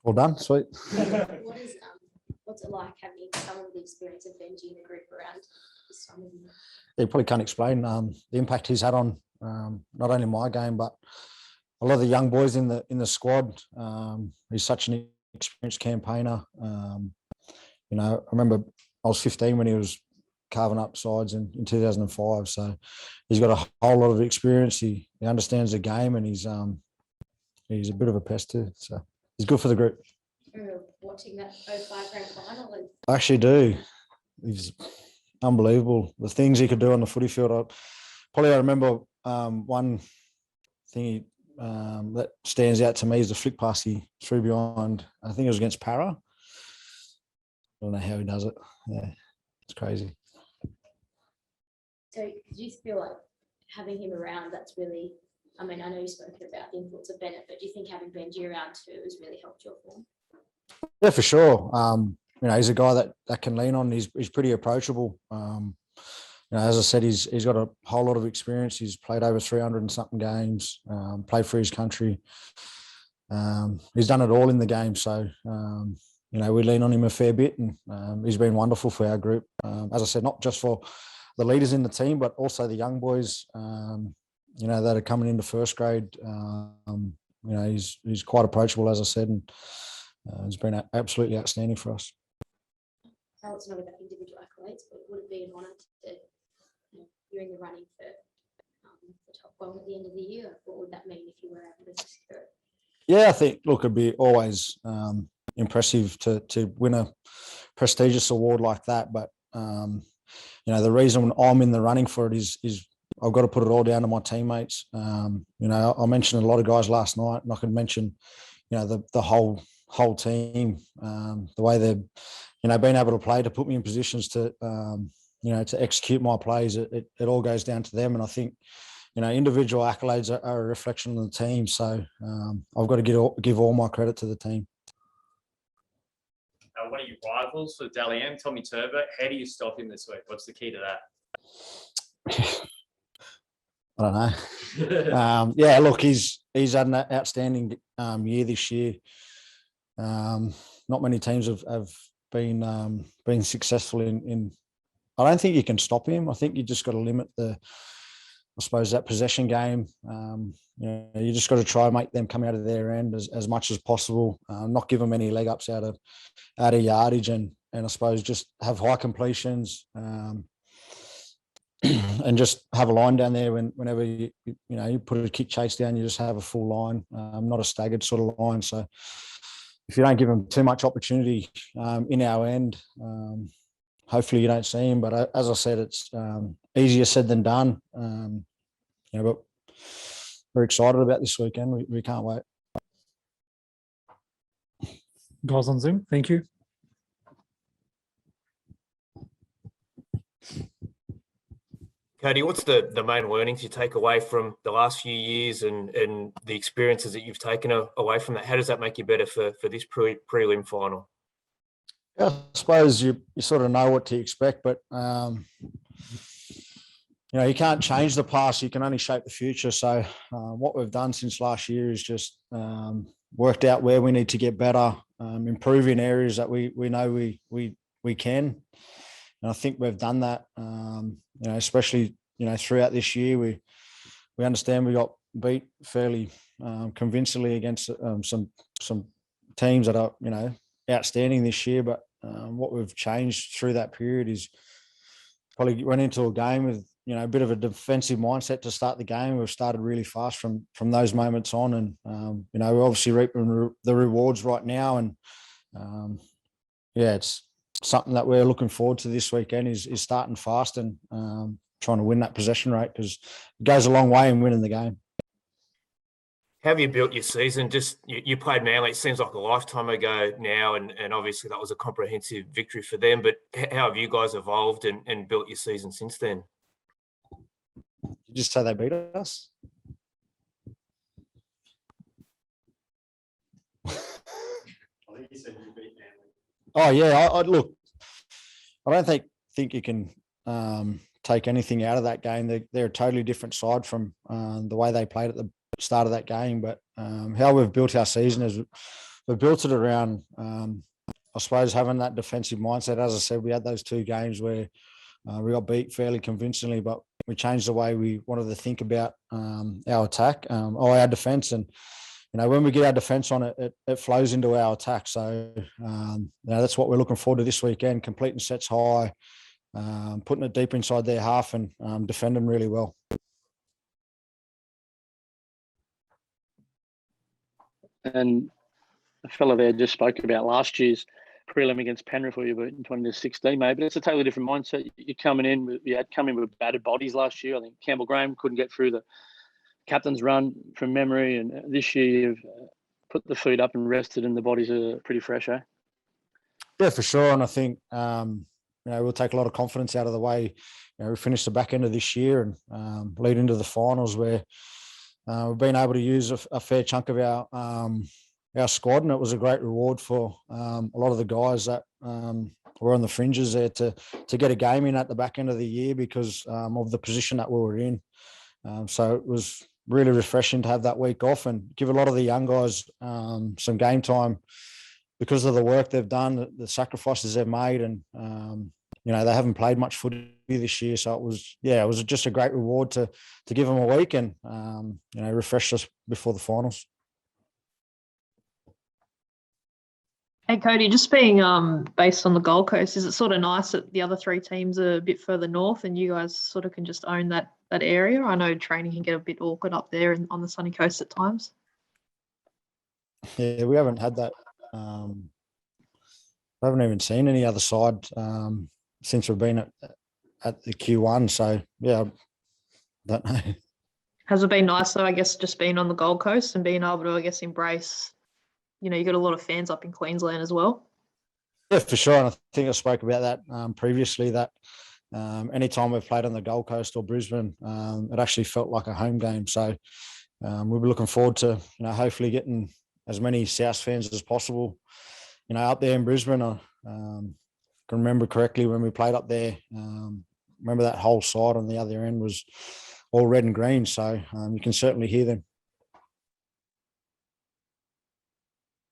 Well done, sweet. What's it like having some of the experience of Benji in the group around this time of year? You probably can't explain the impact he's had on not only my game but a lot of the young boys in the squad. He's such an experienced campaigner. I remember I was 15 when he was carving up sides in 2005. So he's got a whole lot of experience. He understands the game, and he's a bit of a pest too. So he's good for the group. Watching that 05 grand final, and I actually do. He's unbelievable. The things he could do on the footy field. I remember one thing that stands out to me is the flick pass he threw behind. I think it was against Para. I don't know how he does it. Yeah, it's crazy. so do you feel like having him around, that's really, I mean, I know you spoke about the influence of Bennett, but do you think having Benji around too has really helped your form? Yeah, for sure. He's a guy that can lean on. He's pretty approachable. As I said, he's got a whole lot of experience. He's played over 300 and something games, played for his country. He's done it all in the game. So, we lean on him a fair bit, and he's been wonderful for our group. As I said, not just for the leaders in the team, but also the young boys, that are coming into first grade. He's quite approachable, as I said, and he's been absolutely outstanding for us. Well, it's not about individual accolades, but would it be an honour to, you're in the running for the top one at the end of the year? What would that mean if you were able to secure it? Yeah, I think, look, it'd be always impressive to win a prestigious award like that. But, the reason I'm in the running for it is I've got to put it all down to my teammates. I mentioned a lot of guys last night, and I could mention, the whole team, the way they've, been able to play to put me in positions to, to execute my plays. It all goes down to them. And I think, individual accolades are a reflection of the team. So I've got to give all my credit to the team. One of your rivals for Dally M, Tommy Turbo, how do you stop him this week? What's the key to that? I don't know. Look, he's had an outstanding year this year. Not many teams have been successful in. I don't think you can stop him. I think you just got to limit that possession game. You just got to try and make them come out of their end as much as possible. Not give them any leg ups out of yardage, and I suppose just have high completions. And just have a line down there whenever you put a kick chase down, you just have a full line, not a staggered sort of line. So if you don't give them too much opportunity in our end, hopefully you don't see him. But as I said, it's easier said than done. But we're excited about this weekend. We can't wait. Guys on Zoom, thank you. Cody, what's the main learnings you take away from the last few years and the experiences that you've taken away from that? How does that make you better for this prelim final? Yeah, I suppose you sort of know what to expect, but you can't change the past. You can only shape the future. So what we've done since last year is just worked out where we need to get better, improve in areas that we know we can. And I think we've done that, especially, throughout this year. We understand we got beat fairly convincingly against some teams that are, outstanding this year. But what we've changed through that period is probably went into a game with, a bit of a defensive mindset to start the game. We've started really fast from those moments on. And, we're obviously reaping the rewards right now. And, it's something that we're looking forward to this weekend is starting fast and trying to win that possession rate, because it goes a long way in winning the game. How have you built your season? Just you played Manly, it seems like a lifetime ago now, and obviously that was a comprehensive victory for them. But how have you guys evolved and built your season since then? Did you just say they beat us? I think you said you beat Manly. Oh yeah, look. I don't think you can take anything out of that game. They're a totally different side from the way they played at the start of that game. But how we've built our season is we've built it around, I suppose, having that defensive mindset. As I said, we had those 2 games where we got beat fairly convincingly, but we changed the way we wanted to think about our attack, or our defence. And, when we get our defence on it, it flows into our attack. So, that's what we're looking forward to this weekend, completing sets high, putting it deep inside their half and defending really well. And a fellow there just spoke about last year's prelim against Penrith where you beat in 2016, mate. But it's a totally different mindset. You're coming in, you had come in with battered bodies last year. I think Campbell Graham couldn't get through the captain's run from memory. And this year you've put the feet up and rested and the bodies are pretty fresh, eh? Yeah, for sure. And I think, we'll take a lot of confidence out of the way. We finished the back end of this year and lead into the finals where we've been able to use a fair chunk of our squad, and it was a great reward for a lot of the guys that were on the fringes there to get a game in at the back end of the year because of the position that we were in. So it was really refreshing to have that week off and give a lot of the young guys some game time because of the work they've done, the sacrifices they've made, and they haven't played much footy this year. So it was just a great reward to give them a week and refresh us before the finals. Hey Cody, just being based on the Gold Coast, is it sort of nice that the other 3 teams are a bit further north and you guys sort of can just own that area? I know training can get a bit awkward up there on the sunny coast at times. Yeah, we haven't had that. I haven't even seen any other side since we've been at the Q1. So yeah, I don't know. Has it been nice though, I guess, just being on the Gold Coast and being able to, I guess, embrace, you got a lot of fans up in Queensland as well? Yeah, for sure. And I think I spoke about that previously, that anytime we've played on the Gold Coast or Brisbane, it actually felt like a home game. So we'll be looking forward to, hopefully getting as many South fans as possible, up there in Brisbane. I can remember correctly when we played up there, remember that whole side on the other end was all red and green. So you can certainly hear them.